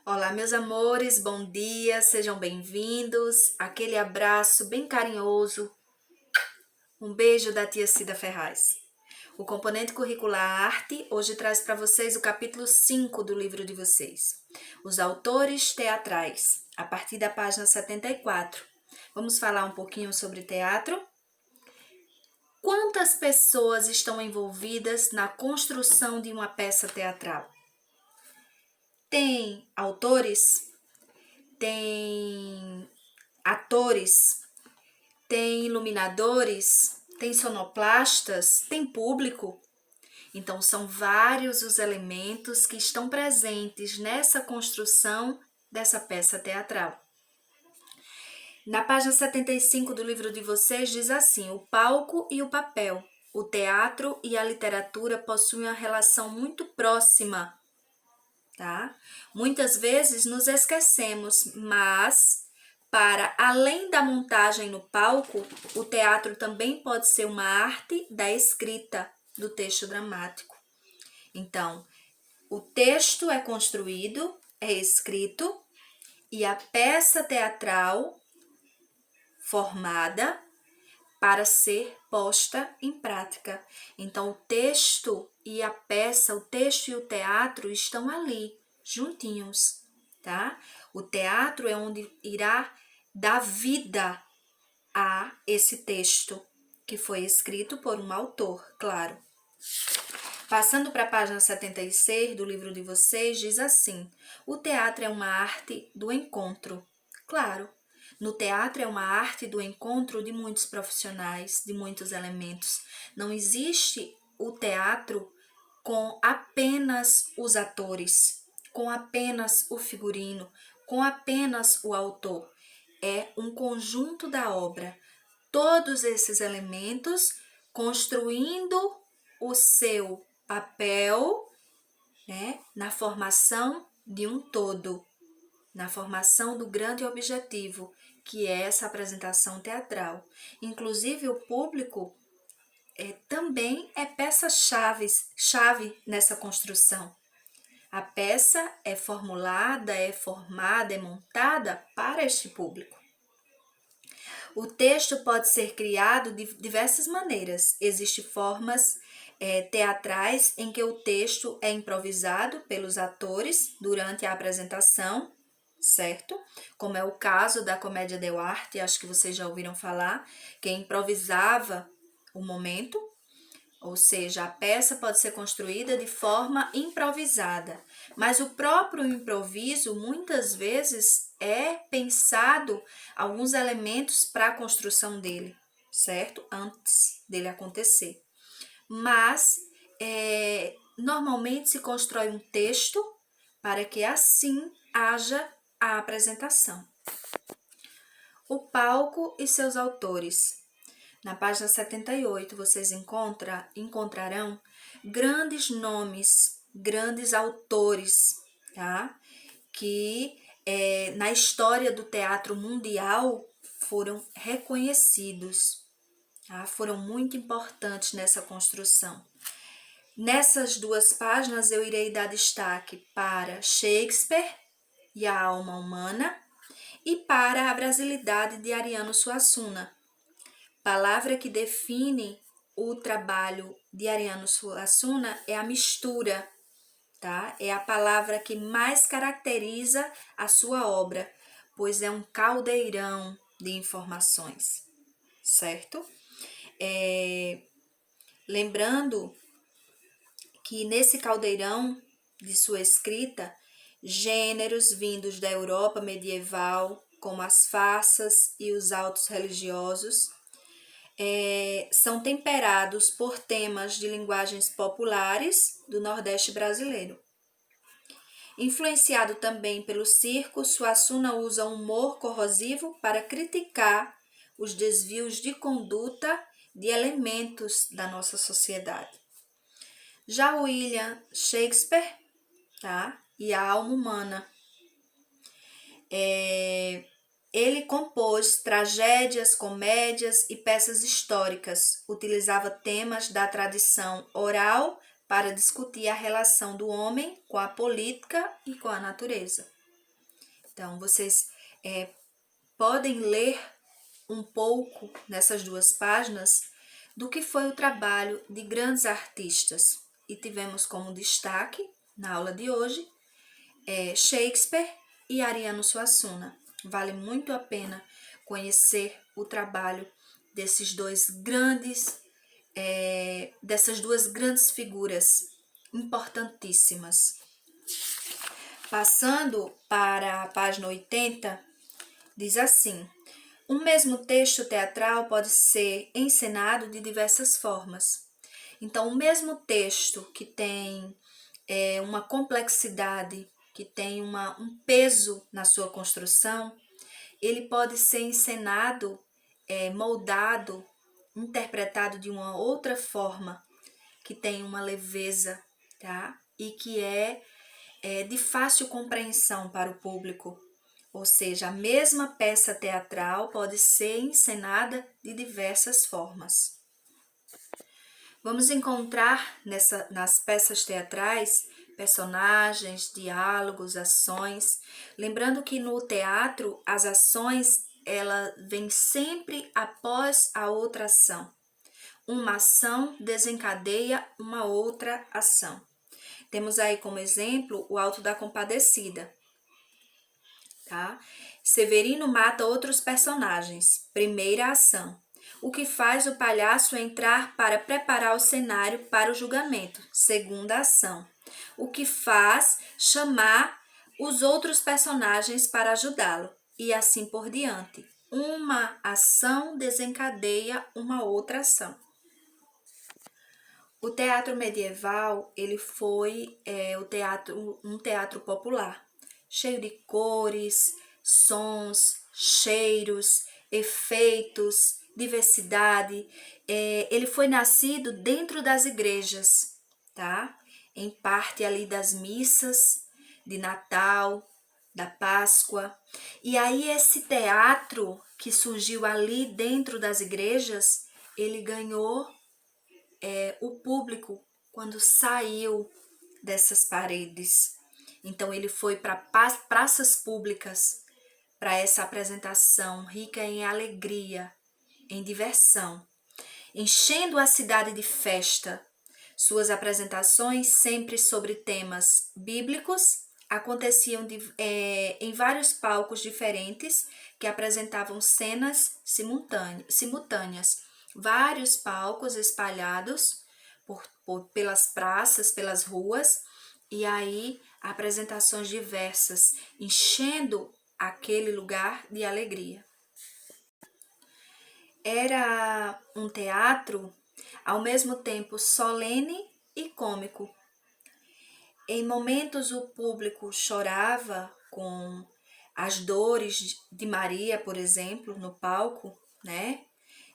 Olá, meus amores, bom dia, sejam bem-vindos. Aquele abraço bem carinhoso. Um beijo da tia Cida Ferraz. O componente curricular Arte hoje traz para vocês o capítulo 5 do livro de vocês. Os autores teatrais, a partir da página 74. Vamos falar um pouquinho sobre teatro? Quantas pessoas estão envolvidas na construção de uma peça teatral? Tem autores? Tem atores, tem iluminadores, tem sonoplastas, tem público. Então, são vários os elementos que estão presentes nessa construção dessa peça teatral. Na página 75 do livro de vocês diz assim: o palco e o papel. O teatro e a literatura possuem uma relação muito próxima, tá? Muitas vezes nos esquecemos, mas para além da montagem no palco, o teatro também pode ser uma arte da escrita do texto dramático. Então, o texto é construído, é escrito, e a peça teatral formada para ser posta em prática. Então, o texto e a peça, o texto e o teatro estão ali, juntinhos, tá? O teatro é onde irá dar vida a esse texto, que foi escrito por um autor, claro. Passando para a página 76 do livro de vocês, diz assim: o teatro é uma arte do encontro. Claro, no teatro é uma arte do encontro de muitos profissionais, de muitos elementos. Não existe o teatro com apenas os atores, com apenas o figurino, com apenas o autor. É um conjunto da obra. Todos esses elementos construindo o seu papel, né, na formação de um todo, na formação do grande objetivo, que é essa apresentação teatral. Inclusive, o público também é peça-chave nessa construção. A peça é formulada, é formada, é montada para este público. O texto pode ser criado de diversas maneiras. Existem formas teatrais em que o texto é improvisado pelos atores durante a apresentação, certo? Como é o caso da comédia dell'arte, acho que vocês já ouviram falar, que improvisava o momento, ou seja, a peça pode ser construída de forma improvisada, mas o próprio improviso muitas vezes é pensado alguns elementos para a construção dele, certo? Antes dele acontecer. Mas normalmente se constrói um texto para que assim haja a apresentação. O palco e seus autores. Na página 78, vocês encontrarão grandes nomes, grandes autores, tá? Que na história do teatro mundial foram reconhecidos, tá? Foram muito importantes nessa construção. Nessas duas páginas eu irei dar destaque para Shakespeare e a alma humana e para a brasilidade de Ariano Suassuna. Palavra que define o trabalho de Ariano Suassuna é a mistura, tá? É a palavra que mais caracteriza a sua obra, pois é um caldeirão de informações, certo? Lembrando que nesse caldeirão de sua escrita, gêneros vindos da Europa medieval, como as farsas e os autos religiosos, são temperados por temas de linguagens populares do Nordeste brasileiro. Influenciado também pelo circo, Suassuna usa um humor corrosivo para criticar os desvios de conduta de elementos da nossa sociedade. Já William Shakespeare, tá? E a alma humana. Ele compôs tragédias, comédias e peças históricas. Utilizava temas da tradição oral para discutir a relação do homem com a política e com a natureza. Então, vocês podem ler um pouco nessas 2 páginas do que foi o trabalho de grandes artistas. E tivemos como destaque, na aula de hoje, Shakespeare e Ariano Suassuna. Vale muito a pena conhecer o trabalho desses dessas 2 grandes figuras importantíssimas. Passando para a página 80, diz assim: um mesmo texto teatral pode ser encenado de diversas formas. Então, o mesmo texto que tem uma complexidade, que tem um peso na sua construção, ele pode ser encenado, moldado, interpretado de uma outra forma, que tem uma leveza, tá? E que é de fácil compreensão para o público. Ou seja, a mesma peça teatral pode ser encenada de diversas formas. Vamos encontrar nas peças teatrais personagens, diálogos, ações. Lembrando que no teatro as ações ela vem sempre após a outra ação. Uma ação desencadeia uma outra ação. Temos aí como exemplo o Auto da Compadecida. Tá? Severino mata outros personagens. Primeira ação. O que faz o palhaço entrar para preparar o cenário para o julgamento. Segunda ação. O que faz chamar os outros personagens para ajudá-lo. E assim por diante. Uma ação desencadeia uma outra ação. O teatro medieval, ele foi um teatro popular, cheio de cores, sons, cheiros, efeitos, diversidade. Ele foi nascido dentro das igrejas, tá? Em parte ali das missas de Natal, da Páscoa. E aí esse teatro que surgiu ali dentro das igrejas, ele ganhou o público quando saiu dessas paredes. Então ele foi para praças públicas para essa apresentação rica em alegria, em diversão, enchendo a cidade de festa. Suas apresentações, sempre sobre temas bíblicos, aconteciam em vários palcos diferentes que apresentavam cenas simultâneas. Vários palcos espalhados pelas praças, pelas ruas, e aí apresentações diversas, enchendo aquele lugar de alegria. Era um teatro ao mesmo tempo solene e cômico. Em momentos o público chorava com as dores de Maria, por exemplo, no palco, né,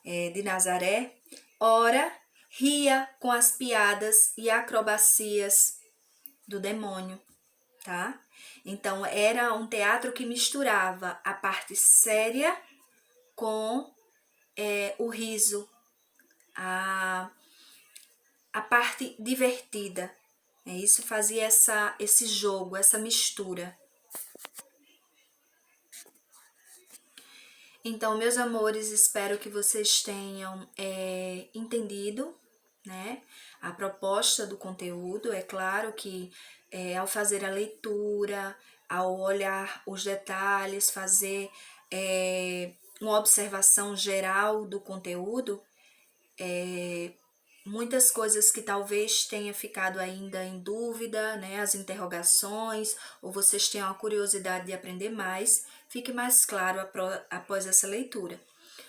de Nazaré. Ora, ria com as piadas e acrobacias do demônio, tá? Então, era um teatro que misturava a parte séria com o riso, a parte divertida. Isso fazia esse jogo, essa mistura. Então, meus amores, espero que vocês tenham entendido, né, a proposta do conteúdo. É claro que ao fazer a leitura, ao olhar os detalhes, fazer uma observação geral do conteúdo, muitas coisas que talvez tenha ficado ainda em dúvida, né, as interrogações, ou vocês tenham a curiosidade de aprender mais, fique mais claro após essa leitura.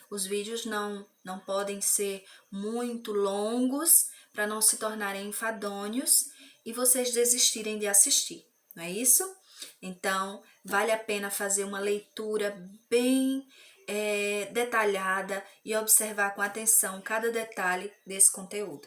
Os vídeos não podem ser muito longos para não se tornarem enfadonhos e vocês desistirem de assistir, não é isso? Então, vale a pena fazer uma leitura bem detalhada e observar com atenção cada detalhe desse conteúdo.